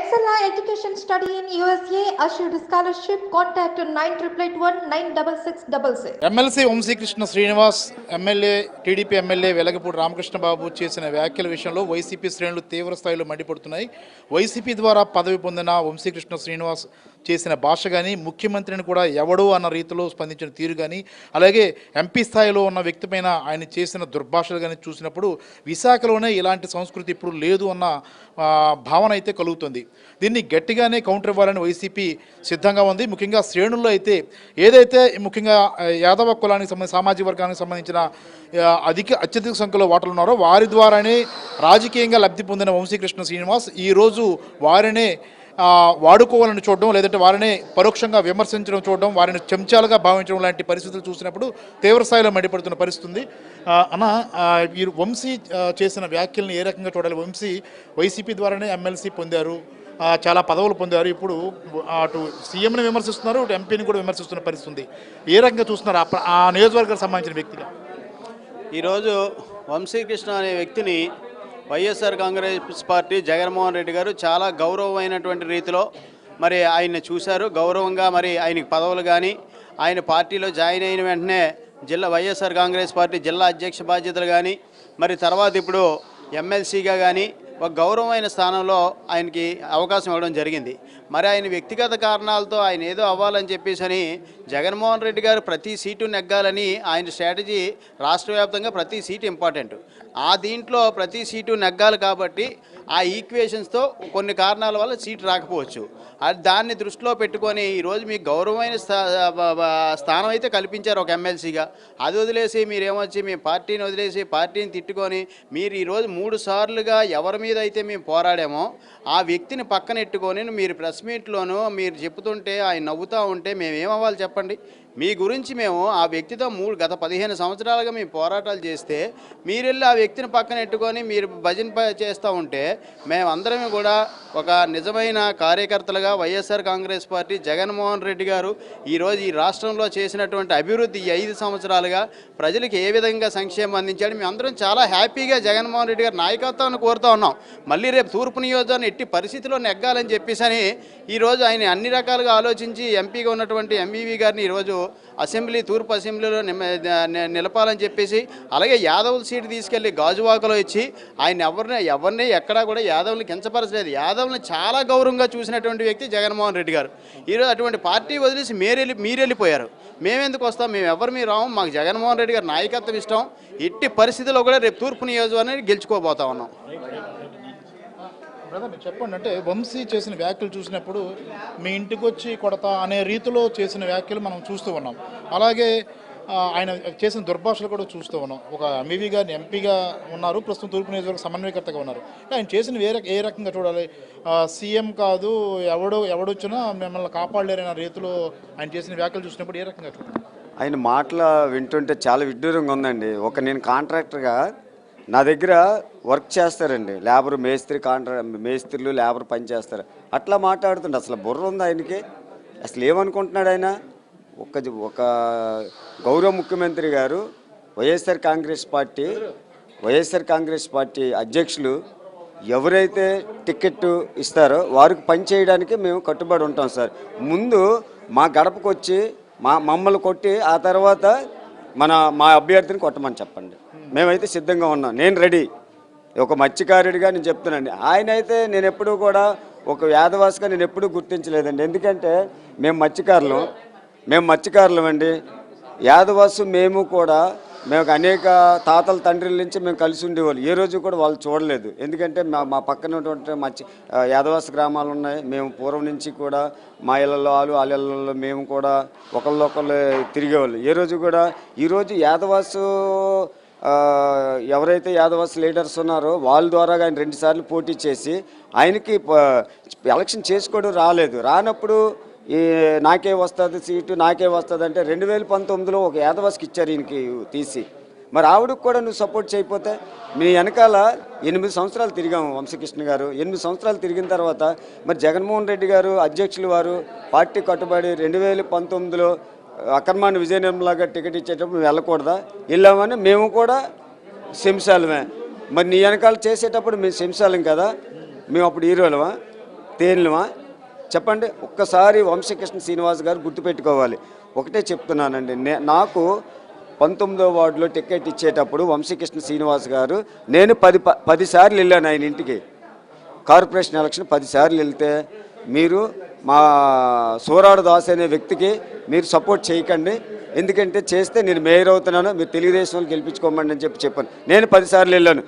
Excella Education Study in USA assured scholarship. Contact 9881 MLC Vamsikrishna Srinivas TDP MLA Velagapudi Ramakrishnababu చేసిన వ్యాఖ్యల విషయంలో YCP శ్రేణులు తీవ్ర స్థాయిలో మండిపడుతున్నాయి. వైసీపీ ద్వారా పదవి పొందిన వంశీకృష్ణ శ్రీనివాస్ చేసిన భాష కానీ, ముఖ్యమంత్రిని కూడా ఎవడో అన్న రీతిలో స్పందించిన తీరు కానీ, అలాగే ఎంపీ స్థాయిలో ఉన్న వ్యక్తిపైన ఆయన చేసిన దుర్భాషలు కానీ చూసినప్పుడు విశాఖలోనే ఇలాంటి సంస్కృతి ఇప్పుడు లేదు అన్న భావన అయితే కలుగుతుంది. దీన్ని గట్టిగానే కౌంటర్ ఇవ్వాలని వైసీపీ సిద్ధంగా ఉంది. ముఖ్యంగా శ్రేణుల్లో అయితే ఏదైతే ముఖ్యంగా యాదవ కులానికి సంబంధించి సామాజిక వర్గానికి సంబంధించిన అత్యధిక సంఖ్యలో ఓటర్లు ఉన్నారో వారి ద్వారానే రాజకీయంగా లబ్ధి పొందిన వంశీకృష్ణ శ్రీనివాస్ ఈరోజు వారినే వాడుకోవాలని చూడడం, లేదంటే వారిని పరోక్షంగా విమర్శించడం చూడడం, వారిని చెంచాలుగా భావించడం లాంటి పరిస్థితులు చూసినప్పుడు తీవ్రస్థాయిలో మండిపడుతున్న పరిస్థితి. అన్న, ఈ వంశీ చేసిన వ్యాఖ్యలను ఏ రకంగా చూడాలి? వంశీ వైసీపీ ద్వారానే ఎమ్మెల్సీ పొందారు, చాలా పదవులు పొందారు. ఇప్పుడు అటు సీఎంని విమర్శిస్తున్నారు, అటు ఎంపీని కూడా విమర్శిస్తున్న పరిస్థితి. ఏ రకంగా చూస్తున్నారు ఆ నియోజకవర్గానికి సంబంధించిన వ్యక్తిగా? ఈరోజు వంశీకృష్ణ అనే వ్యక్తిని వైఎస్ఆర్ కాంగ్రెస్ పార్టీ జగన్మోహన్ రెడ్డి గారు చాలా గౌరవమైనటువంటి రీతిలో మరి ఆయన్ని చూశారు. గౌరవంగా మరి ఆయనకి పదవులు కానీ, ఆయన పార్టీలో జాయిన్ అయిన వెంటనే వైఎస్ఆర్ కాంగ్రెస్ పార్టీ జిల్లా అధ్యక్ష బాధ్యతలు కానీ, మరి తర్వాత ఇప్పుడు ఎమ్మెల్సీగా కానీ ఒక గౌరవమైన స్థానంలో ఆయనకి అవకాశం ఇవ్వడం జరిగింది. మరి ఆయన వ్యక్తిగత కారణాలతో ఆయన ఏదో అవ్వాలని చెప్పేసి జగన్మోహన్ రెడ్డి గారు ప్రతి సీటు నెగ్గాలని ఆయన స్ట్రాటజీ. రాష్ట్ర వ్యాప్తంగా ప్రతి సీటు ఇంపార్టెంట్. ఆ దీంట్లో ప్రతి సీటు నెగ్గాలి కాబట్టి ఆ ఈక్వేషన్స్తో కొన్ని కారణాల వల్ల సీటు రాకపోవచ్చు. అది దాన్ని దృష్టిలో పెట్టుకొని ఈరోజు మీకు గౌరవమైన స్థానం అయితే కల్పించారు ఒక ఎమ్మెల్సీగా. అది వదిలేసి మీరేమొచ్చి మీ పార్టీని వదిలేసి పార్టీని తిట్టుకొని మీరు ఈరోజు 3 సార్లుగా ఎవరి మీద అయితే మేము పోరాడామో ఆ వ్యక్తిని పక్కనెట్టుకొని మీరు ప్రెస్ మీట్లోనూ మీరు చెప్తుంటే ఆయన నవ్వుతూ ఉంటే మేమేమవ్వాలి చెప్పండి? మీ గురించి మేము ఆ వ్యక్తితో గత 15 సంవత్సరాలుగా మేము పోరాటాలు చేస్తే మీరెళ్ళి ఆ వ్యక్తిని పక్కన ఎట్టుకొని మీరు భజన చేస్తూ ఉంటే మేమందరం కూడా ఒక నిజమైన కార్యకర్తలుగా వైఎస్ఆర్ కాంగ్రెస్ పార్టీ జగన్మోహన్ రెడ్డి గారు ఈరోజు ఈ రాష్ట్రంలో చేసినటువంటి అభివృద్ధి 5 సంవత్సరాలుగా ప్రజలకు ఏ విధంగా సంక్షేమం అందించాడు మేము అందరం చాలా హ్యాపీగా జగన్మోహన్ రెడ్డి గారి నాయకత్వాన్ని కోరుతూ ఉన్నాం. మళ్ళీ రేపు తూర్పు నియోజకవర్గాన్ని ఎట్టి పరిస్థితిలో నెగ్గాలని చెప్పేసి ఈరోజు ఆయన అన్ని రకాలుగా ఆలోచించి ఎంపీగా ఉన్నటువంటి ఎంవీవీ గారిని ఈరోజు తూర్పు అసెంబ్లీలో నిలపాలని చెప్పేసి, అలాగే యాదవుల సీటు తీసుకెళ్లి గాజువాకలో ఇచ్చి ఆయన ఎవరిని ఎక్కడా కూడా యాదవుల్ని కించపరచలేదు. యాదవుల్ని చాలా గౌరవంగా చూసినటువంటి వ్యక్తి జగన్మోహన్ రెడ్డి గారు. ఈరోజు అటువంటి పార్టీ వదిలేసి మీరెళ్ళిపోయారు. మేమెందుకు వస్తాం? మేము ఎవరు రాము. మాకు జగన్మోహన్ రెడ్డి గారి నాయకత్వం ఇష్టం. ఎట్టి పరిస్థితుల్లో కూడా రేపు తూర్పు నియోజకవర్గాన్ని గెలుచుకోబోతా ఉన్నాం. మీరు చెప్పండి, అంటే వంశీ చేసిన వ్యాఖ్యలు చూసినప్పుడు మీ ఇంటికి వచ్చి కొడతా అనే రీతిలో చేసిన వ్యాఖ్యలు మనం చూస్తూ ఉన్నాం. అలాగే ఆయన చేసిన దుర్భాషలు కూడా చూస్తూ ఉన్నాం. ఒక ఎంవీవీ గారిని ఎంపీగా ఉన్నారు, ప్రస్తుతం తూర్పు నియోజకవర్గ సమన్వయకర్తగా ఉన్నారు. ఆయన చేసిన ఏ రకంగా చూడాలి? సీఎం కాదు, ఎవడొచ్చినా మిమ్మల్ని కాపాడలేరన్న రీతిలో ఆయన చేసిన వ్యాఖ్యలు చూసినప్పుడు ఏ రకంగా చూడాలి? ఆయన మాటలు వింటుంటే చాలా విడ్డూరంగా ఉందండి. నేను కాంట్రాక్టర్గా నా దగ్గర వర్క్ చేస్తారండి, లేబర్ మేస్త్రీలు లేబర్ పని చేస్తారు. అట్లా మాట్లాడుతుండే అసలు బుర్ర ఉంది ఆయనకి? అసలు ఏమనుకుంటున్నాడు ఆయన? ఒక గౌరవ ముఖ్యమంత్రి గారు వైఎస్ఆర్ కాంగ్రెస్ పార్టీ అధ్యక్షులు ఎవరైతే టికెట్ ఇస్తారో వారికి పని చేయడానికి మేము కట్టుబడి ఉంటాం సార్. ముందు మా గడపకు వచ్చి మమ్మల్ని కొట్టి ఆ తర్వాత మా అభ్యర్థిని కొట్టమని చెప్పండి. మేమైతే సిద్ధంగా ఉన్నాం. నేను రెడీ. ఒక మత్స్యకారుడిగా నేను చెప్తున్నాను. ఆయన అయితే నేను ఎప్పుడూ కూడా ఒక యాదవాసిగా నేను ఎప్పుడూ గుర్తించలేదండి. ఎందుకంటే మేము మత్స్యకారులం అండి. యాదవాసు మేము అనేక తాతల తండ్రుల నుంచి మేము కలిసి ఉండేవాళ్ళు. ఏ రోజు కూడా వాళ్ళు చూడలేదు. ఎందుకంటే మా పక్కన ఉన్నటువంటి యాదవాసి గ్రామాలు ఉన్నాయి. మేము పూర్వం నుంచి కూడా మా ఇళ్ళల్లో వాళ్ళ ఇళ్ళల్లో మేము కూడా ఒకళ్ళు తిరిగేవాళ్ళు. ఏ రోజు కూడా ఈరోజు ఎవరైతే యాదవాసి లీడర్స్ ఉన్నారో వాళ్ళ ద్వారా ఆయన 2 సార్లు పోటీ చేసి ఆయనకి ఎలక్షన్ చేసుకోవడం రానప్పుడు నాకే వస్తుంది సీటు అంటే 2019లో ఒక యాదవాసికి ఇచ్చారు ఈయనకి తీసి. మరి ఆవిడకు కూడా నువ్వు సపోర్ట్ చేయకపోతే మీ వెనకాల 8 సంవత్సరాలు తిరిగాము వంశీకృష్ణ గారు. 8 సంవత్సరాలు తిరిగిన తర్వాత మరి జగన్మోహన్ రెడ్డి గారు అధ్యక్షులు వారు పార్టీ కట్టుబడి 2019లో అక్రమాన్ని విజయ నిర్మలాగా టికెట్ ఇచ్చేటప్పుడు మేము వెళ్ళకూడదా? వెళ్ళామని మేము కూడా శంశాలమే. మరి నీ వెనకాల చేసేటప్పుడు మేము శంశాలం కదా, మేము అప్పుడు హీరోలమా? తేలినమా చెప్పండి? ఒక్కసారి వంశీకృష్ణ శ్రీనివాస్ గారు గుర్తుపెట్టుకోవాలి. ఒకటే చెప్తున్నానండి, నాకు 19వ వార్డులో టికెట్ ఇచ్చేటప్పుడు వంశీకృష్ణ శ్రీనివాస్ గారు, నేను 10 సార్లు వెళ్ళాను ఆయన ఇంటికి. కార్పొరేషన్ ఎలక్షన్ 10 సార్లు వెళ్తే మీరు మా సూరాడు దాస్ అనే వ్యక్తికి మీరు సపోర్ట్ చేయకండి, ఎందుకంటే చేస్తే నేను మేయర్ అవుతున్నాను, మీరు తెలుగుదేశం వాళ్ళు గెలిపించుకోమండి అని చెప్పాను. నేను 10 సార్లు వెళ్ళాను.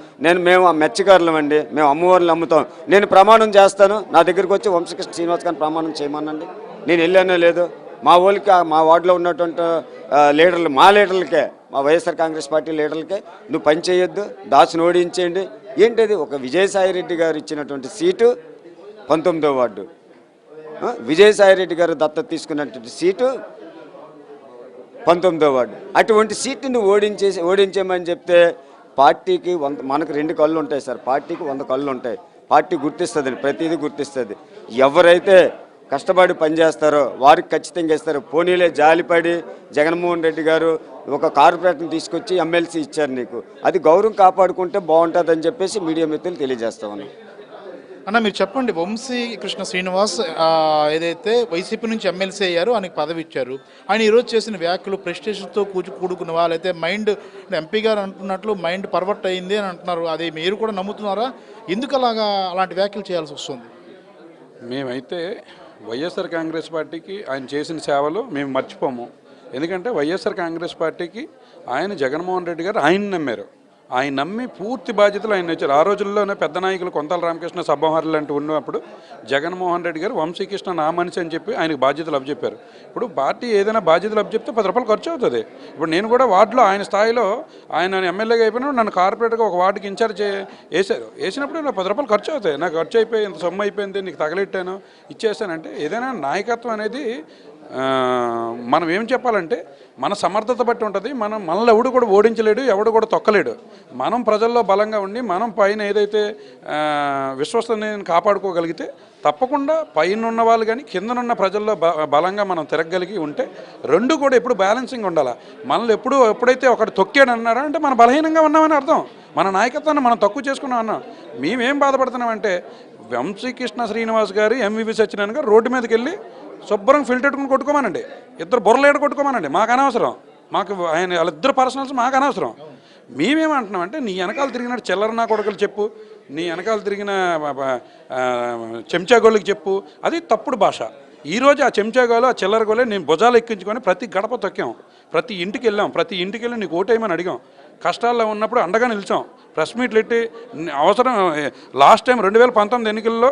మేము మెచ్చగారులం అండి, మేము అమ్మవారిని నమ్ముతాం. నేను ప్రమాణం చేస్తాను, నా దగ్గరికి వచ్చి వంశీకృష్ణ శ్రీనివాస్ గారిని ప్రమాణం చేయమనండి. నేను వెళ్ళానో లేదో, మా వాళ్ళకి మా వార్డులో ఉన్నటువంటి లీడర్లు, మా లీడర్లకే, మా వైఎస్ఆర్ కాంగ్రెస్ పార్టీ లీడర్లకే నువ్వు పని చేయొద్దు, దాసును ఓడించేయండి. ఏంటది? ఒక విజయసాయిరెడ్డి గారు ఇచ్చినటువంటి సీటు 19వ వార్డు, విజయసాయిరెడ్డి గారు దత్తత తీసుకున్నటువంటి సీటు 19వ వార్డు. అటువంటి సీట్ని నువ్వు ఓడించేమని చెప్తే పార్టీకి మనకు 2 కళ్ళు ఉంటాయి సార్, పార్టీకి 100 కళ్ళు ఉంటాయి. పార్టీ గుర్తిస్తుంది, ప్రతిదీ గుర్తిస్తుంది. ఎవరైతే కష్టపడి పనిచేస్తారో వారికి ఖచ్చితంగా ఇస్తారు. పోనీలే జాలిపడి జగన్మోహన్ రెడ్డి గారు ఒక కార్పొరేటర్ని తీసుకొచ్చి ఎమ్మెల్సీ ఇచ్చారు నీకు, అది గౌరవం కాపాడుకుంటే బాగుంటుందని చెప్పేసి మీడియా మిత్రులు తెలియజేస్తామని. అన్న మీరు చెప్పండి, వంశీకృష్ణ శ్రీనివాస్ ఏదైతే వైసీపీ నుంచి ఎమ్మెల్సీ అయ్యారో ఆయనకి పదవి ఇచ్చారు, ఆయన ఈరోజు చేసిన వ్యాఖ్యలు ప్రెస్టేషన్తో కూడుకున్నవా, లేకపోతే మైండ్ ఎంపీ గారు అంటున్నట్లు మైండ్ పర్వర్ట్ అయింది అని అంటున్నారు, అది మీరు కూడా నమ్ముతున్నారా? ఎందుకు అలాంటి వ్యాఖ్యలు చేయాల్సి వస్తుంది? మేమైతే వైఎస్ఆర్ కాంగ్రెస్ పార్టీకి ఆయన చేసిన సేవలు మేము మర్చిపోము. ఎందుకంటే వైఎస్ఆర్ కాంగ్రెస్ పార్టీకి ఆయన జగన్మోహన్ రెడ్డి గారు ఆయన నమ్మారు, ఆయన నమ్మి పూర్తి బాధ్యతలు ఆయన వచ్చారు. ఆ రోజుల్లోనే పెద్ద నాయకులు కొంతల రామకృష్ణ సబ్బహర్లు లాంటి ఉన్నప్పుడు జగన్మోహన్ రెడ్డి గారు వంశీకృష్ణ నా మనిషి అని చెప్పి ఆయనకు బాధ్యతలు అప్పచెప్పారు. ఇప్పుడు పార్టీ ఏదైనా బాధ్యతలు అప్పచెప్తే 10 రూపాయలు ఖర్చు అవుతుంది. ఇప్పుడు నేను కూడా వార్డులో ఆయన స్థాయిలో ఆయన ఎమ్మెల్యేగా అయిపోయినప్పుడు నన్ను కార్పొరేట్గా ఒక వార్డుకి ఇన్ఛార్జ్ వేసినప్పుడు నాకు 10 రూపాయలు ఖర్చు అవుతాయి. నాకు ఖర్చు అయిపోయి ఇంత సొమ్ము అయిపోయింది, నీకు తగలెట్టాను, ఇచ్చేస్తానంటే ఏదైనా నాయకత్వం అనేది మనం ఏం చెప్పాలంటే మన సమర్థత బట్టి ఉంటుంది. మనల్ని ఎవడు కూడా ఓడించలేడు, ఎవడు కూడా తొక్కలేడు. మనం ప్రజల్లో బలంగా ఉండి మనం పైన ఏదైతే విశ్వసనీయతను కాపాడుకోగలిగితే తప్పకుండా పైన ఉన్న వాళ్ళు కానీ కిందనున్న ప్రజల్లో బలంగా మనం తిరగలిగి ఉంటే రెండు కూడా ఎప్పుడు బ్యాలెన్సింగ్ ఉండాలి. మనల్ని ఎప్పుడైతే ఒకటి తొక్కాడు అన్నారా అంటే మనం బలహీనంగా ఉన్నామని అర్థం, మన నాయకత్వాన్ని మనం తక్కువ చేసుకున్నాం అన్నాం. మేమేం బాధపడుతున్నామంటే వంశీకృష్ణ శ్రీనివాస్ గారు ఎంవివి సత్యనారాయణ గారు రోడ్డు మీదకి వెళ్ళి శుభ్రం ఫిల్టెట్టుకుని కొట్టుకోమానండి, ఇద్దరు బుర్రలేడు కొట్టుకోమానండి, మాకు అనవసరం. మాకు వాళ్ళిద్దరు పర్సనల్స్ మాకు అనవసరం. మేమేమంటున్నామంటే నీ వెనకాల తిరిగినట్టు చిల్లర నా కొడుకులు చెప్పు, నీ వెనకాల తిరిగిన చెంచాగోళ్ళకి చెప్పు, అది తప్పుడు భాష. ఈరోజు ఆ చెంచాగోలు ఆ చిల్లరగోలే నేను భుజాలు ఎక్కించుకొని ప్రతి గడప తొక్కాం, ప్రతి ఇంటికి వెళ్ళాం, ప్రతి ఇంటికి వెళ్ళి నీకు ఓటేయమని అడిగాం, కష్టాల్లో ఉన్నప్పుడు అండగా నిలిచాం, ప్రెస్ మీట్లు ఎట్టి అవసరం. లాస్ట్ టైం 2019 ఎన్నికల్లో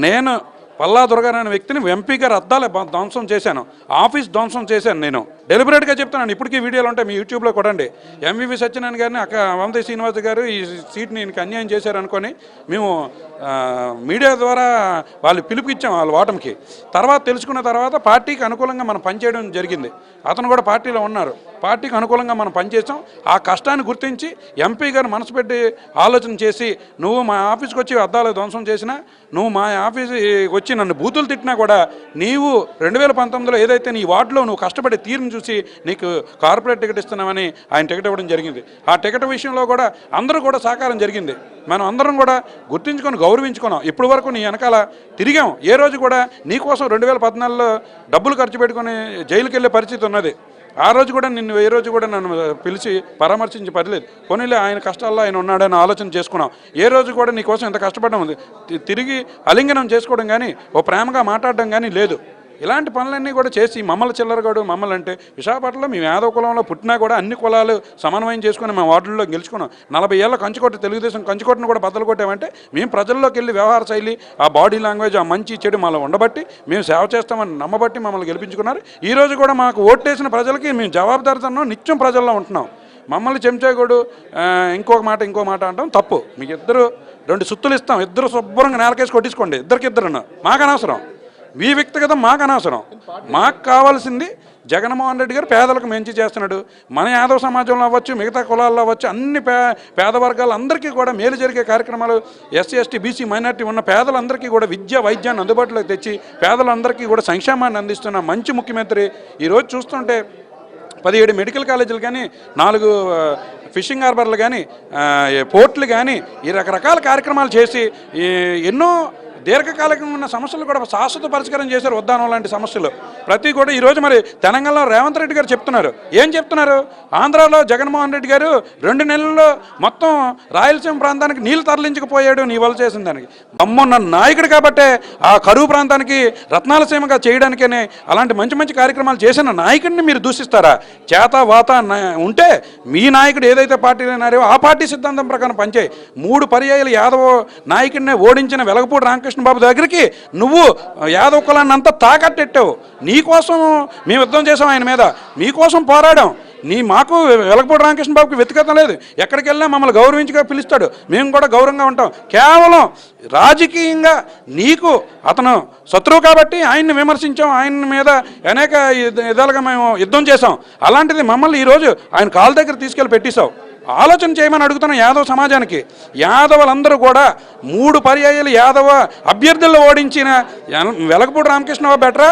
నేను పల్లా దుర్గారాయణ వ్యక్తిని ఎంపీ గారు అద్దాలే ధ్వంసం చేశాను, ఆఫీస్ ధ్వంసం చేశాను. నేను డెలిబరేట్గా చెప్తున్నాను, ఇప్పటికీ వీడియోలు ఉంటాయి మీ యూట్యూబ్లో కొట్టండి. ఎంవివి సత్యనారాయణ గారిని వంశీ శ్రీనివాస్ గారు ఈ సీట్ని ఈయనకి అన్యాయం చేశారనుకొని మేము మీడియా ద్వారా వాళ్ళు పిలుపుకిచ్చాం వాళ్ళ ఓటమికి. తర్వాత తెలుసుకున్న తర్వాత పార్టీకి అనుకూలంగా మనం పనిచేయడం జరిగింది. అతను కూడా పార్టీలో ఉన్నారు, పార్టీకి అనుకూలంగా మనం పనిచేసాం. ఆ కష్టాన్ని గుర్తించి ఎంపీ గారు మనసు పెట్టి ఆలోచన చేసి నువ్వు మా ఆఫీస్కి వచ్చి అద్దాలు ధ్వంసం చేసినా, నువ్వు మా ఆఫీస్ వచ్చి నన్ను బూతులు తిట్టినా కూడా నీవు 2019లో ఏదైతే నీ వార్డులో నువ్వు కష్టపడే తీరును చూసి నీకు కార్పొరేట్ టికెట్ ఇస్తున్నామని ఆయన టికెట్ ఇవ్వడం జరిగింది. ఆ టికెట్ విషయంలో కూడా అందరూ కూడా సహకారం జరిగింది. మనం అందరం కూడా గుర్తించుకొని గౌరవించుకున్నాం. ఇప్పటి వరకు నీ వెనకాల తిరిగాం. ఏ రోజు కూడా నీకోసం 2014లో డబ్బులు ఖర్చు పెట్టుకొని జైలుకి వెళ్ళే పరిస్థితి ఉన్నది. ఆ రోజు కూడా ఏ రోజు కూడా నన్ను పిలిచి పరామర్శించి పర్లేదు, కొనిలే ఆయన కష్టాల్లో ఆయన ఉన్నాడని ఆలోచన చేసుకున్నాం. ఏ రోజు కూడా నీకోసం ఎంత కష్టపడడం ఉంది, తిరిగి అలింగనం చేసుకోవడం కానీ ఓ ప్రేమగా మాట్లాడడం కానీ లేదు. ఇలాంటి పనులన్నీ కూడా చేసి మమ్మల్ని చిల్లరగాడు మమ్మల్ని అంటే విశాఖపట్నంలో మేము యాదవ కులంలో పుట్టినా కూడా అన్ని కులాలు సమన్వయం చేసుకుని మా వార్డుల్లో గెలుచుకున్నాం. 40 ఏళ్ళ కంచుకోట తెలుగుదేశం కంచుకోటను కూడా బద్దలు కొట్టామంటే మేము ప్రజల్లోకి వెళ్ళి వ్యవహార శైలి, ఆ బాడీ లాంగ్వేజ్, ఆ మంచి చెడు మాలో ఉండబట్టి మేము సేవ చేస్తామని నమ్మబట్టి మమ్మల్ని గెలిపించుకున్నారు. ఈరోజు కూడా మాకు ఓటేసిన ప్రజలకి మేము జవాబుదారితనం నిత్యం ప్రజల్లో ఉంటున్నాం. మమ్మల్ని చెంచాగోడు ఇంకో మాట అంటాం తప్పు. మీకు ఇద్దరు 2 సుత్తులు ఇస్తాం, ఇద్దరు శుభ్రంగా నేలకేసి కొట్టించుకోండి, ఇద్దరికిద్దరు, మాకు అనవసరం. మీ వ్యక్తిగతం మాకు అనవసరం. మాకు కావాల్సింది జగన్మోహన్ రెడ్డి గారు పేదలకు మంచి చేస్తున్నాడు. మన యాదవ సమాజంలో అవ్వచ్చు, మిగతా కులాల్లో అవ్వచ్చు, అన్ని పేద వర్గాలందరికీ కూడా మేలు జరిగే కార్యక్రమాలు, ఎస్సీ ఎస్టీ బీసీ మైనార్టీ ఉన్న పేదలందరికీ కూడా విద్య వైద్యాన్ని అందుబాటులోకి తెచ్చి పేదలందరికీ కూడా సంక్షేమాన్ని అందిస్తున్న మంచి ముఖ్యమంత్రి. ఈరోజు చూస్తుంటే 17 మెడికల్ కాలేజీలు కానీ, 4 ఫిషింగ్ హార్బర్లు కానీ, పోర్ట్లు కానీ, ఈ రకరకాల కార్యక్రమాలు చేసి ఎన్నో దీర్ఘకాలికంగా ఉన్న సమస్యలు కూడా శాశ్వత పరిష్కారం చేశారు. ఉద్దానం లాంటి సమస్యలు ప్రతి కూడా ఈరోజు మరి తెలంగాణలో రేవంత్ రెడ్డి గారు చెప్తున్నారు. ఏం చెప్తున్నారు? ఆంధ్రాలో జగన్మోహన్ రెడ్డి గారు 2 నెలల్లో మొత్తం రాయలసీమ ప్రాంతానికి నీళ్లు తరలించకపోయాడు నీ వల్ల చేసిన దానికి. అమ్మన్న నాయకుడు కాబట్టే ఆ కరువు ప్రాంతానికి రత్నాలసీమగా చేయడానికనే అలాంటి మంచి మంచి కార్యక్రమాలు చేసిన నాయకుడిని మీరు దూషిస్తారా? చేత వాత ఉంటే మీ నాయకుడు ఏదైతే పార్టీలో ఉన్నారో ఆ పార్టీ సిద్ధాంతం ప్రకారం పనిచేయి. 3 పర్యాయాలు యాదవ నాయకుడిని ఓడించిన వెలగపూడి రామకృష్ణ బాబు దగ్గరికి నువ్వు యాదవ కులాన్ని అంతా తాకట్టెట్టావు. నీకోసం మేము యుద్ధం చేసాం, ఆయన మీద మీకోసం పోరాడాం. మాకు వెలగపూడి రామకృష్ణ బాబుకి వ్యతిగతం లేదు. ఎక్కడికి వెళ్ళినా మమ్మల్ని గౌరవించుగా పిలుస్తాడు, మేము కూడా గౌరవంగా ఉంటాం. కేవలం రాజకీయంగా నీకు అతను శత్రువు కాబట్టి ఆయన్ని విమర్శించాం, ఆయన మీద అనేక విధాలుగా మేము యుద్ధం చేసాం. అలాంటిది మమ్మల్ని ఈరోజు ఆయన కాళ్ళ దగ్గర తీసుకెళ్ళి పెట్టేశావు. ఆలోచన చేయమని అడుగుతున్నాం యాదవ సమాజానికి. యాదవులందరూ కూడా 3 పర్యాయాలు యాదవ అభ్యర్థుల్లో ఓడించిన వెలగపూడి రామకృష్ణ బాబు బెటరా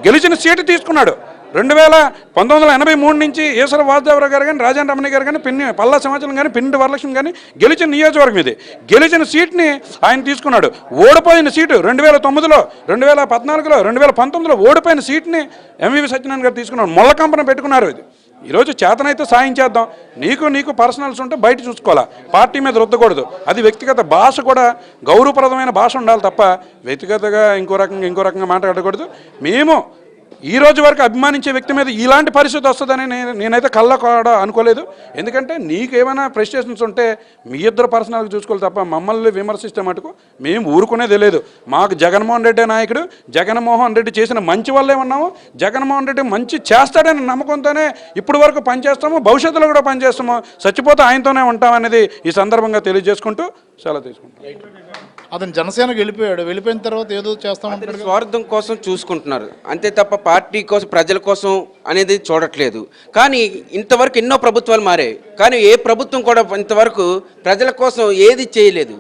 గెలిచిన సీటు తీసుకున్నాడు. 1983 నుంచి ఈశ్వర వాసుదేవరావు గారు కానీ, రాజాన్ రమణ గారు కానీ, పల్లా సింహాచలం కానీ, పిన్నెటి వరలక్ష్మి కానీ గెలిచిన నియోజకవర్గం ఇది. గెలిచిన సీట్ని ఆయన తీసుకున్నాడు. ఓడిపోయిన సీటు 2009లో, 2014లో, 2019లో ఓడిపోయిన సీట్ని ఎంవివి సత్యనారాయణ గారు తీసుకున్నాడు. మొల్ల కంపెనీ పెట్టుకున్నారు. ఇది ఈరోజు చేతనైతే సాయం చేద్దాం. నీకు పర్సనల్స్ ఉంటే బయట చూసుకోవాలా, పార్టీ మీద రుద్దకూడదు. అది వ్యక్తిగత భాష కూడా గౌరవప్రదమైన భాష ఉండాలి తప్ప వ్యక్తిగతంగా ఇంకో రకంగా మాట్లాడకూడదు. మేము ఈ రోజు వరకు అభిమానించే వ్యక్తి మీద ఇలాంటి పరిస్థితి వస్తుందని నేనైతే కళ్ళ కూడా అనుకోలేదు. ఎందుకంటే నీకేమైనా ఫ్రస్ట్రేషన్స్ ఉంటే మీ ఇద్దరు పర్సనల్గా చూసుకోవాలి తప్ప మమ్మల్ని విమర్శిస్తే మటుకు మేము ఊరుకునేదే లేదు. మాకు జగన్మోహన్ రెడ్డి నాయకుడు, జగన్మోహన్ రెడ్డి చేసిన మంచి వల్లే ఉన్నాము. జగన్మోహన్ రెడ్డి మంచి చేస్తాడని నమ్మకంతోనే ఇప్పుడు వరకు పనిచేస్తాము, భవిష్యత్తులో కూడా పనిచేస్తాము. చచ్చిపోతే ఆయనతోనే ఉంటామనేది ఈ సందర్భంగా తెలియజేసుకుంటూ సెలవు తీసుకుంటాం. అతను జనసేనకు వెళ్ళిపోయిన తర్వాత ఏదో చేస్తామంటాడు. స్వార్థం కోసం చూసుకుంటున్నారు అంతే తప్ప పార్టీ కోసం, ప్రజల కోసం అనేది చూడట్లేదు. కానీ ఇంతవరకు ఎన్నో ప్రభుత్వాలు మారాయి, కానీ ఏ ప్రభుత్వం కూడా ఇంతవరకు ప్రజల కోసం ఏది చేయలేదు.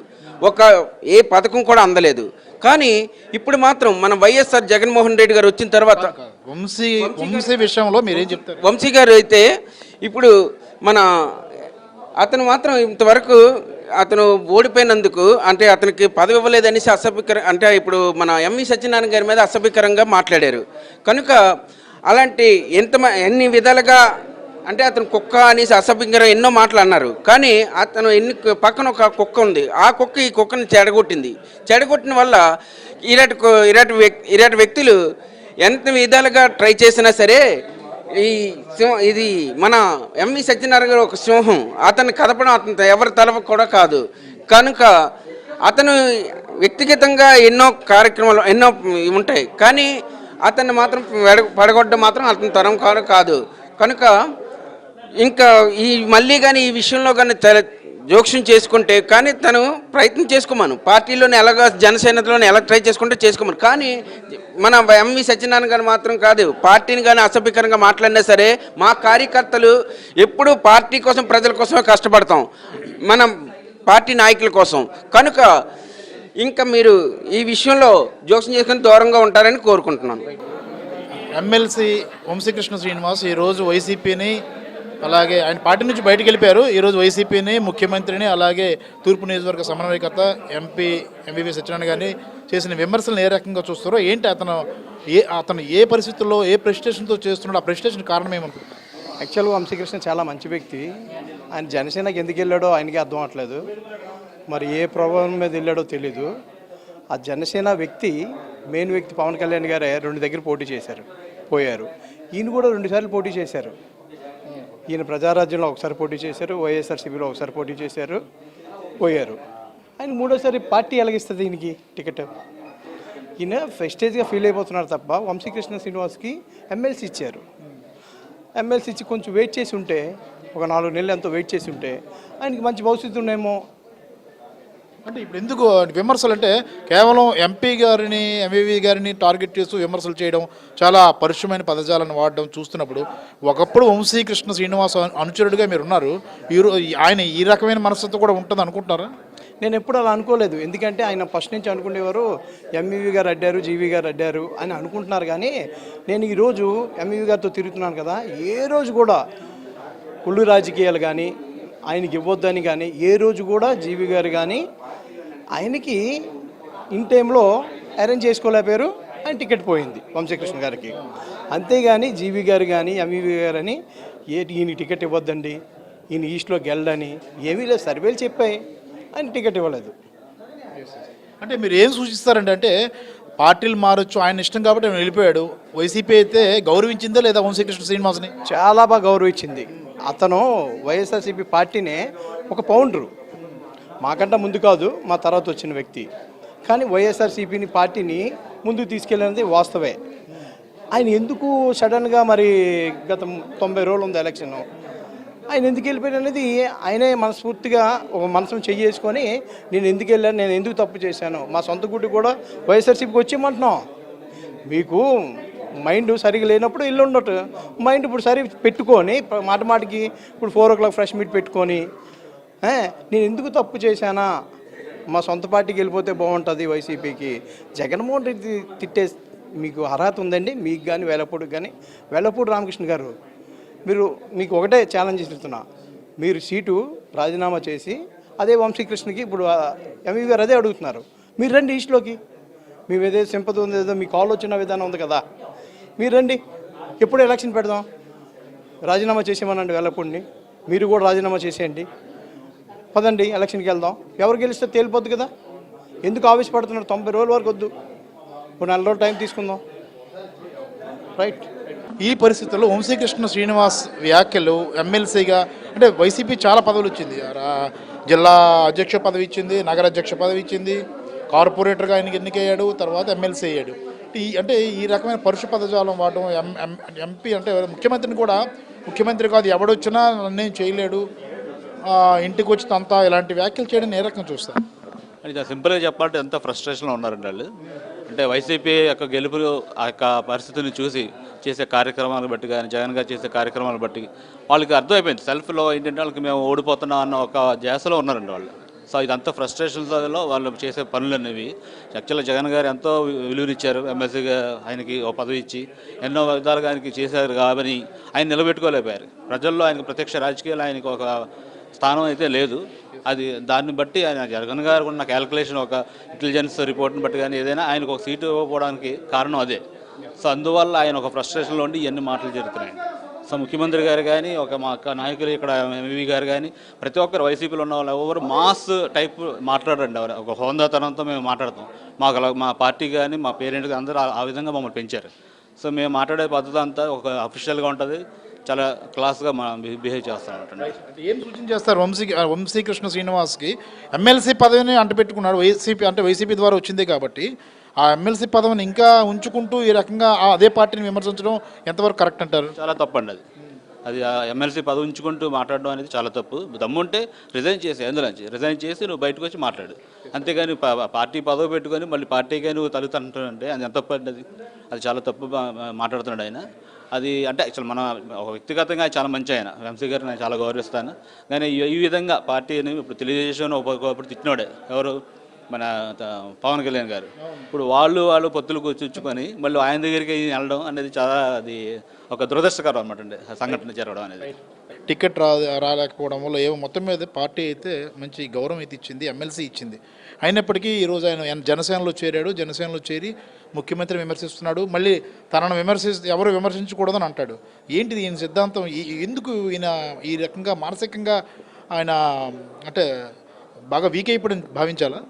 ఏ పథకం కూడా అందలేదు. కానీ ఇప్పుడు మాత్రం మన వైఎస్ఆర్ జగన్మోహన్ రెడ్డి గారు వచ్చిన తర్వాత వంశీ విషయంలో మీరేం చెప్తారు? వంశీ గారు అయితే ఇప్పుడు అతను మాత్రం ఇంతవరకు అతను ఓడిపోయినందుకు అంటే అతనికి పదవి ఇవ్వలేదనేసి అంటే ఇప్పుడు మన ఎంవి సత్యనారాయణ గారి మీద అసభ్యకరంగా మాట్లాడారు. కనుక అలాంటి ఎన్ని విధాలుగా అంటే అతను కుక్క అనేసి అసభ్యంగా ఎన్నో మాటలు అన్నారు. కానీ అతను పక్కన ఒక కుక్క ఉంది, ఆ కుక్క ఈ కుక్కని చెడగొట్టిన వల్ల ఇలాంటి వ్యక్తులు ఎంత విధాలుగా ట్రై చేసినా సరే ఇది మన ఎంవి సత్యనారాయణ గారు ఒక సింహం. అతన్ని కదపడం అతను ఎవరి తలవ కూడా కాదు. కనుక అతను వ్యక్తిగతంగా ఎన్నో కార్యక్రమాలు ఎన్నో ఉంటాయి, కానీ అతన్ని మాత్రం పడగొట్టడం మాత్రం అతని తరం కాదు. కనుక ఇంకా మళ్ళీ కానీ ఈ విషయంలో కానీ జోక్యం చేసుకుంటే కానీ తను ప్రయత్నం చేసుకోమను, పార్టీలోనే ఎలాగ జనసేనలోనే ఎలా ట్రై చేసుకుంటే చేసుకోమను. కానీ మన ఎంవి సత్యనారాయణ గారు మాత్రం కాదు, పార్టీని కానీ అసభ్యకరంగా మాట్లాడినా సరే మా కార్యకర్తలు ఎప్పుడూ పార్టీ కోసం, ప్రజల కోసమే కష్టపడతాం, మన పార్టీ నాయకుల కోసం. కనుక ఇంకా మీరు ఈ విషయంలో జోక్యం చేసుకుని దూరంగా ఉంటారని కోరుకుంటున్నాను. ఎమ్మెల్సీ వంశీకృష్ణ శ్రీనివాస్ ఈరోజు వైసీపీని అలాగే ఆయన పార్టీ నుంచి బయటకు వెళ్ళిపోయారు. ఈరోజు వైసీపీని, ముఖ్యమంత్రిని, అలాగే తూర్పు నియోజకవర్గ సమన్వయకర్త ఎంపీ ఎంవివి సత్యనారాయణ గారిని చేసిన విమర్శలను ఏ రకంగా చూస్తారో ఏంటి, అతను ఏ పరిస్థితుల్లో ఏ ప్రెస్టేషన్తో చేస్తున్నాడు, ఆ ప్రెస్టేషన్ కారణం ఏమనుకుంటున్నారు? యాక్చువల్గా వంశీకృష్ణ చాలా మంచి వ్యక్తి. ఆయన జనసేనకి ఎందుకు వెళ్ళాడో ఆయనకి అర్థం అవట్లేదు. మరి ఏ ప్రభావం మీద వెళ్ళాడో తెలీదు. ఆ జనసేన మెయిన్ వ్యక్తి పవన్ కళ్యాణ్ గారే 2 దగ్గర పోయారు. ఈయన కూడా 2 సార్లు పోటీ చేశారు. ఈయన ప్రజారాజ్యంలో ఒకసారి పోటీ చేశారు, వైఎస్ఆర్సీపీలో ఒకసారి పోటీ చేశారు, పోయారు. ఆయన 3వసారి పార్టీ ఎలాగిస్తుంది ఈయనకి టికెట్? ఈయన ప్రెస్టేజ్గా ఫీల్ అయిపోతున్నారు తప్ప వంశీకృష్ణ శ్రీనివాస్కి ఎమ్మెల్సీ ఇచ్చారు. ఎమ్మెల్సీ ఇచ్చి కొంచెం వెయిట్ చేసి ఉంటే, ఒక 4 నెలలు ఎంతో వెయిట్ చేసి ఉంటే ఆయనకి మంచి భవిష్యత్తు ఉండేమో. అంటే ఇప్పుడు ఎందుకు విమర్శలు అంటే కేవలం ఎంపీ గారిని, ఎంవివి గారిని టార్గెట్ చేస్తూ విమర్శలు చేయడం, చాలా పరుషమైన పదజాలను వాడడం చూస్తున్నప్పుడు ఒకప్పుడు వంశీకృష్ణ శ్రీనివాస్ అనుచరుడిగా మీరు ఉన్నారు, ఆయన ఈ రకమైన మనస్తత్వం కూడా ఉంటుంది అనుకుంటున్నారా? నేను ఎప్పుడు అలా అనుకోలేదు. ఎందుకంటే ఆయన ఫస్ట్ నుంచి అనుకునేవారు ఎంవివి గారు అడ్డారు, జీవి గారు అడ్డారు అని అనుకుంటున్నారు. కానీ నేను ఈరోజు ఎంవివి గారితో తిరుగుతున్నాను కదా, ఏ రోజు కూడా కుళ్ళు రాజకీయాలు కానీ ఆయనకి ఇవ్వద్దని కానీ ఏ రోజు కూడా జీవి గారు కానీ ఆయనకి ఇన్ టైంలో అరేంజ్ చేసుకోలేకపోయారు, ఆయన టికెట్ పోయింది వంశీకృష్ణ గారికి. అంతేగాని జీవి గారు కానీ ఎంఈవి గారు అని ఈయన టికెట్ ఇవ్వద్దండి, ఈయన ఈస్ట్లోకి వెళ్ళని ఏమీ లేదు, సర్వేలు చెప్పాయి, ఆయన టికెట్ ఇవ్వలేదు. అంటే మీరు ఏం సూచిస్తారండి? అంటే పార్టీలు మారొచ్చు, ఆయన ఇష్టం కాబట్టి ఆయన వెళ్ళిపోయాడు. వైసీపీ అయితే గౌరవించిందా లేదా వంశీకృష్ణ శ్రీనివాస్ని? చాలా బాగా గౌరవించింది. అతను వైఎస్ఆర్సీపీ పార్టీనే ఒక ఫౌండరు, మాకంటే ముందు కాదు, మా తర్వాత వచ్చిన వ్యక్తి. కానీ వైఎస్ఆర్సీపీని పార్టీని ముందుకు తీసుకెళ్ళినది వాస్తవే. ఆయన ఎందుకు సడన్గా మరి గత 90 రోజులు ఉంది ఎలక్షన్, ఆయన ఎందుకు వెళ్ళిపోయాడు అనేది ఆయనే మనస్ఫూర్తిగా ఒక మనసును చెయ్యేసుకొని నేను ఎందుకు వెళ్ళాను, నేను ఎందుకు తప్పు చేశాను, మా సొంత గుడ్డి కూడా వైఎస్ఆర్సీపీకి వచ్చేయమంటున్నాం. మీకు మైండ్ సరిగా లేనప్పుడు ఇల్లు ఉండటు, మైండ్ ఇప్పుడు సరి పెట్టుకొని మాటికి ఇప్పుడు 4 o'clock ఫ్రెష్ మీట్ పెట్టుకొని నేను ఎందుకు తప్పు చేశానా, మా సొంత పార్టీకి వెళ్ళిపోతే బాగుంటుంది వైసీపీకి. జగన్మోహన్ రెడ్డి తిట్టే మీకు అర్హత ఉందండి, మీకు కానీ వెల్లపూడికి కానీ. వెల్లపూడి రామకృష్ణ గారు, మీకు ఒకటే ఛాలెంజ్ ఇస్తున్నా, మీరు సీటు రాజీనామా చేసి అదే వంశీకృష్ణకి ఇప్పుడు ఎంఈవి గారు అదే అడుగుతున్నారు, మీరు రండి ఈస్ట్లోకి, మేము ఏదో సింపతి ఉంది, ఏదో మీ కాల్ వచ్చిన విధానం ఉంది కదా, మీరు రండి, ఎప్పుడు ఎలక్షన్ పెడదాం, రాజీనామా చేసేమనండి వెల్లపూడిని, మీరు కూడా రాజీనామా చేసేయండి, పదండి ఎలక్షన్కి వెళ్దాం, ఎవరు గెలిస్తే తేలిపోద్దు కదా, ఎందుకు ఆవేశపడుతున్నారు? 90 రోజుల వరకు వద్దు, ఇప్పుడు 4 రోజులు టైం తీసుకుందాం, రైట్. ఈ పరిస్థితుల్లో వంశీకృష్ణ శ్రీనివాస్ వ్యాఖ్యలు ఎమ్మెల్సీగా, అంటే వైసీపీ చాలా పదవులు ఇచ్చింది, జిల్లా అధ్యక్ష పదవి ఇచ్చింది, నగర అధ్యక్ష పదవి ఇచ్చింది, కార్పొరేటర్గా ఆయనకి ఎన్నికయ్యాడు, తర్వాత ఎమ్మెల్సీ అయ్యాడు. అంటే ఈ రకమైన పరుష పదజాలం వాడడం, ఎంపీ అంటే ముఖ్యమంత్రిని కూడా, ముఖ్యమంత్రి కాదు ఎవడొచ్చినా నన్నేం చేయలేడు, ఇంటికి వచ్చి అంతా ఇలాంటి వ్యాఖ్యలు చేయడం ఏ రకంగా చూస్తారు? అని సింపుల్గా చెప్పాలంటే ఎంత ఫ్రస్ట్రేషన్లో ఉన్నారండి వాళ్ళు. అంటే వైసీపీ యొక్క గెలుపు ఆ యొక్క పరిస్థితిని చూసి చేసే కార్యక్రమాలను బట్టి కానీ, జగన్ గారు చేసే కార్యక్రమాలను బట్టి వాళ్ళకి అర్థమైపోయింది, సెల్ఫ్లో ఏంటంటే వాళ్ళకి మేము ఓడిపోతున్నాం అన్న ఒక ధ్యాసలో ఉన్నారండి వాళ్ళు. సో ఇదంతా ఫ్రస్ట్రేషన్స్లో వాళ్ళు చేసే పనులు అనేవి. యాక్చువల్గా జగన్ గారు ఎంతో విలువనిచ్చారు, ఎమ్మెల్సీగా ఆయనకి ఒక పదవి ఇచ్చి ఎన్నో విధాలుగా ఆయనకి చేశారు కాబట్టి ఆయన నిలబెట్టుకోలేకపోయారు. ప్రజల్లో ఆయనకు ప్రత్యక్ష రాజకీయాలు ఆయనకు ఒక స్థానం అయితే లేదు. అది దాన్ని బట్టి ఆయన జగన్ గారు ఉన్న క్యాలిక్యులేషన్, ఒక ఇంటెలిజెన్స్ రిపోర్ట్ని బట్టి కానీ ఏదైనా ఆయనకు ఒక సీటు ఇవ్వకపోవడానికి కారణం అదే. సో అందువల్ల ఆయన ఒక ఫ్రస్ట్రేషన్లో ఉండి ఇవన్నీ మాటలు జరుగుతున్నాయి. సో ముఖ్యమంత్రి గారు కానీ, ఒక మా నాయకులు ఇక్కడ ఎంవి గారు కానీ, ప్రతి ఒక్కరు వైసీపీలో ఉన్న వాళ్ళు ఎవరు మాస్ టైప్ మాట్లాడండి, ఎవరు ఒక హోందాతనంతో మేము మాట్లాడతాం. మా పార్టీ కానీ మా పేరెంట్ కానీ అందరూ ఆ విధంగా మమ్మల్ని పెంచారు. సో మేము మాట్లాడే పద్ధతి అంతా ఒక అఫీషియల్గా ఉంటుంది, చాలా క్లాస్గా బిహేవ్ చేస్తామంటే. ఏం సూచన చేస్తారు వంశీకృష్ణ శ్రీనివాస్కి? ఎమ్మెల్సీ పదవిని అంటపెట్టుకున్నాడు, వైసీపీ ద్వారా వచ్చింది కాబట్టి ఆ ఎమ్మెల్సీ పదవిని ఇంకా ఉంచుకుంటూ ఈ రకంగా అదే పార్టీని విమర్శించడం ఎంతవరకు కరెక్ట్ అంటారు? చాలా తప్పు అండి అది ఆ ఎమ్మెల్సీ పదవి ఉంచుకుంటూ మాట్లాడడం అనేది చాలా తప్పు. దమ్ముంటే రిజైన్ చేసి, అందులోంచి రిజైన్ చేసి నువ్వు బయటకు వచ్చి మాట్లాడు, అంతేగాని పార్టీ పదవి పెట్టుకొని మళ్ళీ పార్టీగా నువ్వు తలుగుతుంటే అది ఎంత తప్పు అండి. అది చాలా తప్పు మాట్లాడుతున్నాడు ఆయన. అది అంటే యాక్చువల్ మన ఒక వ్యక్తిగతంగా చాలా మంచి ఆయన, వంశీ గారిని నేను చాలా గౌరవిస్తాను. కానీ ఈ విధంగా పార్టీని ఇప్పుడు తెలుగుదేశం ఒకప్పుడు తిట్టినోడే ఎవరు, మన పవన్ కళ్యాణ్ గారు. ఇప్పుడు వాళ్ళు పొత్తులు కూర్చుకొని మళ్ళీ ఆయన దగ్గరికి వెళ్ళడం అనేది చాలా, అది ఒక దురదృష్టకరం అనమాట అండి సంఘటన జరగడం అనేది. టికెట్ రాలేకపోవడం వల్ల మొత్తం మీద పార్టీ అయితే మంచి గౌరవం అయితే ఇచ్చింది, ఎమ్మెల్సీ ఇచ్చింది. అయినప్పటికీ ఈరోజు ఆయన జనసేనలో చేరాడు, జనసేనలో చేరి ముఖ్యమంత్రిని విమర్శిస్తున్నాడు. మళ్ళీ తనను ఎవరు విమర్శించకూడదని అంటాడు. ఏంటిది ఈయన సిద్ధాంతం? ఎందుకు ఈయన ఈ రకంగా మానసికంగా ఆయన అంటే బాగా వీక్ అయిపోయి భావించాలా?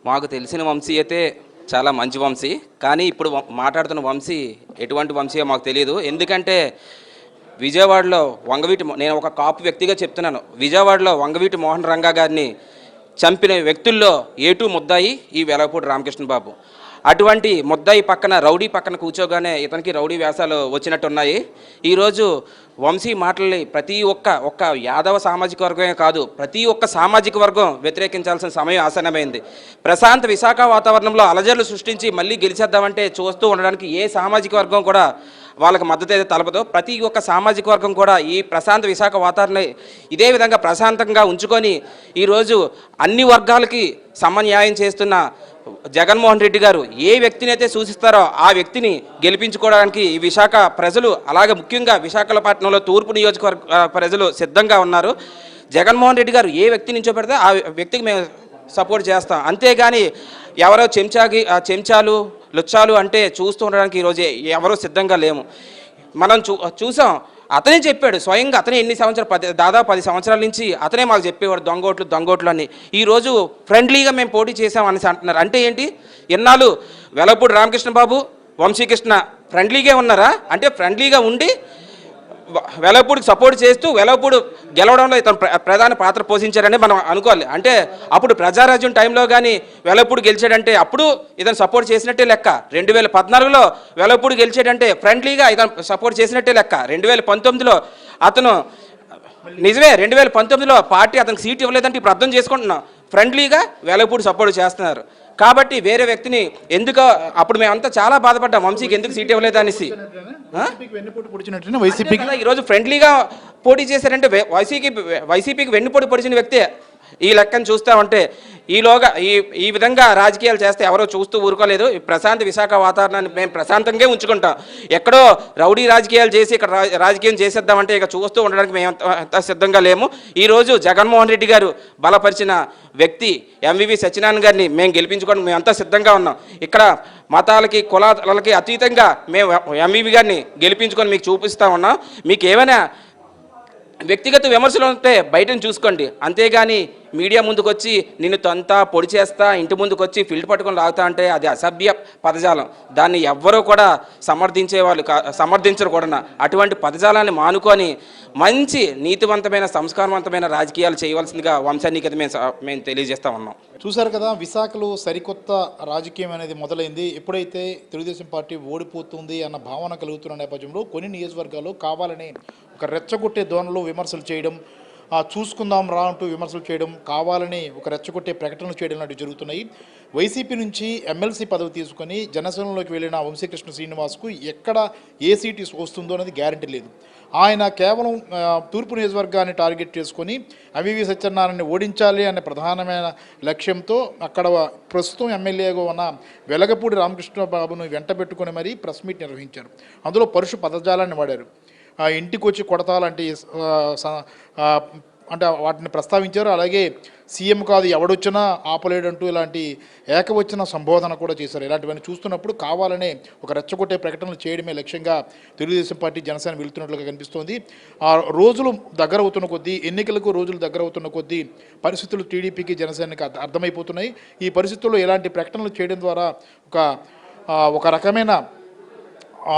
మాకు తెలిసిన వంశీ అయితే చాలా మంచి వంశీ, కానీ ఇప్పుడు మాట్లాడుతున్న వంశీ ఎటువంటి వంశీయో మాకు తెలియదు. ఎందుకంటే విజయవాడలో నేను ఒక కాపు వ్యక్తిగా చెప్తున్నాను, విజయవాడలో వంగవీటి మోహన్ రంగా గారిని చంపిన వ్యక్తుల్లో ఏటూ ముద్దాయి ఈ వెలగపూడి రామకృష్ణ బాబు. అటువంటి ముద్దాయి పక్కన రౌడీ పక్కన కూర్చోగానే ఇతనికి రౌడీ వ్యాసాలు వచ్చినట్టున్నాయి. ఈరోజు వంశీ మాటల్ని ప్రతి ఒక్క యాదవ సామాజిక వర్గమే కాదు, ప్రతి ఒక్క సామాజిక వర్గం వ్యతిరేకించాల్సిన సమయం ఆసన్నమైంది. ప్రశాంత విశాఖ వాతావరణంలో అలజడులు సృష్టించి మళ్ళీ గెలిచేద్దామంటే చూస్తూ ఉండడానికి ఏ సామాజిక వర్గం కూడా వాళ్ళకి మద్దతు అయితే తలపదో. ప్రతి ఒక్క సామాజిక వర్గం కూడా ఈ ప్రశాంత విశాఖ వాతావరణం ఇదే విధంగా ప్రశాంతంగా ఉంచుకొని ఈరోజు అన్ని వర్గాలకి సమన్యాయం చేస్తున్న జగన్మోహన్ రెడ్డి గారు ఏ వ్యక్తిని అయితే సూచిస్తారో ఆ వ్యక్తిని గెలిపించుకోవడానికి ఈ విశాఖ ప్రజలు, అలాగే ముఖ్యంగా విశాఖపట్నంలో తూర్పు నియోజకవర్గ ప్రజలు సిద్ధంగా ఉన్నారు. జగన్మోహన్ రెడ్డి గారు ఏ వ్యక్తి నుంచో పెడితే ఆ వ్యక్తికి మేము సపోర్ట్ చేస్తాం. అంతేగాని ఎవరో చెంచాలు లుచ్చాలు అంటే చూస్తూ ఉండడానికి ఈరోజు ఎవరో సిద్ధంగా లేము. మనం చూసాం, అతనే చెప్పాడు స్వయంగా. అతనే ఎన్ని సంవత్సరాలు దాదాపు 10 సంవత్సరాల నుంచి అతనే మాకు చెప్పేవాడు దొంగోట్లు అని. ఈరోజు ఫ్రెండ్లీగా మేము పోటీ చేసామనేసి అంటున్నారు. అంటే ఏంటి? ఇన్నాళ్ళు వెలగపూడి రామకృష్ణ బాబు, వంశీకృష్ణ ఫ్రెండ్లీగా ఉన్నారా? అంటే ఫ్రెండ్లీగా ఉండి వెలగపూడికి సపోర్ట్ చేస్తూ వెలగపూడి గెలవడంలో ఇతను ప్రధాన పాత్ర పోషించారని మనం అనుకోవాలి. అంటే అప్పుడు ప్రజారాజ్యం టైంలో కానీ వెలగపూడి గెలిచాడంటే అప్పుడు ఇతను సపోర్ట్ చేసినట్టే లెక్క. 2014లో వెలగపూడి గెలిచాడంటే ఫ్రెండ్లీగా ఇతను సపోర్ట్ చేసినట్టే లెక్క. 2019లో అతను నిజమే, 2019లో పార్టీ అతనికి సీట్ ఇవ్వలేదంటే ఇప్పుడు అర్థం చేసుకుంటున్నాం. ఫ్రెండ్లీగా వెలగపూడి సపోర్ట్ చేస్తున్నారు. కాబట్టి వేరే వ్యక్తిని ఎందుకో అప్పుడు మేమంతా చాలా బాధపడ్డాం, వంశీకి ఎందుకు సీట్ ఇవ్వలేదు అనేసి. ఈరోజు ఫ్రెండ్లీగా పోటీ చేశారంటే వైసీపీకి వెన్నుపోటు పొడిచిన వ్యక్తే ఈ లెక్కను చూస్తూ ఉంటే. ఈలోగా ఈ విధంగా రాజకీయాలు చేస్తే ఎవరో చూస్తూ ఊరుకోలేదు. ప్రశాంత విశాఖ వాతావరణాన్ని మేము ప్రశాంతంగా ఉంచుకుంటాం. ఎక్కడో రౌడీ రాజకీయాలు చేసి ఇక్కడ రాజకీయం చేసేద్దామంటే ఇక చూస్తూ ఉండడానికి మేము అంత సిద్ధంగా లేము. ఈరోజు జగన్మోహన్ రెడ్డి గారు బలపరిచిన వ్యక్తి ఎంవివి సత్యనారాయణ గారిని మేము గెలిపించుకోవడానికి మేము అంతా సిద్ధంగా ఉన్నాం. ఇక్కడ మతాలకి కులాలకి అతీతంగా మేము ఎంవివి గారిని గెలిపించుకొని మీకు చూపిస్తూ ఉన్నాం. మీకు ఏమైనా వ్యక్తిగత విమర్శలు ఉంటే బయటను చూసుకోండి, అంతేగాని మీడియా ముందుకు వచ్చి నిన్ను తంతా పొడి చేస్తా, ఇంటి ముందుకు వచ్చి ఫిల్ట్ పట్టుకొని లాగుతా అంటే అది అసభ్య పదజాలం. దాన్ని ఎవ్వరూ కూడా సమర్థించరు కూడా. అటువంటి పదజాలాన్ని మానుకొని మంచి నీతివంతమైన సంస్కారవంతమైన రాజకీయాలు చేయవలసిందిగా వంశానికి మేము తెలియజేస్తా ఉన్నాం. చూశారు కదా, విశాఖలో సరికొత్త రాజకీయం అనేది మొదలైంది. ఎప్పుడైతే తెలుగుదేశం పార్టీ ఓడిపోతుంది అన్న భావన కలుగుతున్న నేపథ్యంలో కొన్ని నియోజకవర్గాల్లో కావాలని ఒక రెచ్చగొట్టే ధోరణిలో విమర్శలు చేయడం, చూసుకుందాం రా అంటూ విమర్శలు చేయడం, కావాలని ఒక రెచ్చగొట్టే ప్రకటనలు చేయడం లాంటివి జరుగుతున్నాయి. వైసీపీ నుంచి ఎమ్మెల్సీ పదవి తీసుకొని జనసేనలోకి వెళ్ళిన వంశీకృష్ణ శ్రీనివాస్కు ఎక్కడ ఏ సీటు వస్తుందో అనేది గ్యారంటీ లేదు. ఆయన కేవలం తూర్పు నియోజకవర్గాన్ని టార్గెట్ చేసుకొని ఎంవివి సత్యనారాయణని ఓడించాలి అనే ప్రధానమైన లక్ష్యంతో అక్కడ ప్రస్తుతం ఎమ్మెల్యేగా ఉన్న వెలగపూడి రామకృష్ణ బాబును వెంట పెట్టుకొని మరీ ప్రెస్ మీట్ నిర్వహించారు. అందులో పరుష పదజాలాన్ని వాడారు. ఇంటికి వచ్చి కొడతాలంటే అంటే వాటిని ప్రస్తావించారు. అలాగే సీఎం కాదు ఎవడొచ్చినా ఆపలేడంటూ ఇలాంటి ఏకవచన సంబోధన కూడా చేశారు. ఇలాంటివన్నీ చూస్తున్నప్పుడు కావాలనే ఒక రెచ్చగొట్టే ప్రకటనలు చేయడమే లక్ష్యంగా తెలుగుదేశం పార్టీ జనసేన వెళ్తున్నట్లుగా కనిపిస్తోంది. ఆ రోజులు దగ్గర అవుతున్న కొద్దీ, ఎన్నికలకు రోజులు దగ్గర అవుతున్న కొద్దీ పరిస్థితులు టీడీపీకి జనసేనకి అర్థమైపోతున్నాయి. ఈ పరిస్థితుల్లో ఇలాంటి ప్రకటనలు చేయడం ద్వారా ఒక రకమైన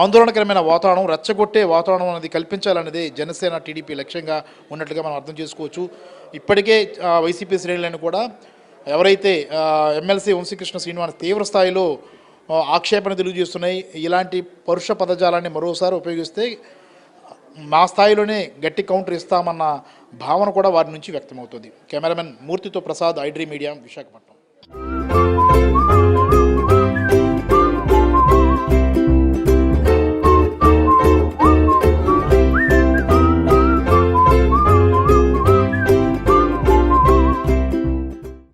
ఆందోళనకరమైన వాతావరణం, రెచ్చగొట్టే వాతావరణం అనేది కల్పించాలనేది జనసేన టీడీపీ లక్ష్యంగా ఉన్నట్లుగా మనం అర్థం చేసుకోవచ్చు. ఇప్పటికే వైసీపీ శ్రేణులను కూడా ఎవరైతే ఎమ్మెల్సీ వంశీకృష్ణ శ్రీనివాస్ తీవ్ర స్థాయిలో ఆక్షేపణ తెలియజేస్తున్నాయి. ఇలాంటి పరుష పదజాలాన్ని మరోసారి ఉపయోగిస్తే మా స్థాయిలోనే గట్టి కౌంటర్ ఇస్తామన్న భావన కూడా వారి నుంచి వ్యక్తమవుతుంది. కెమెరామెన్ మూర్తితో ప్రసాద్, ఐడ్రీ మీడియా, విశాఖపట్నం.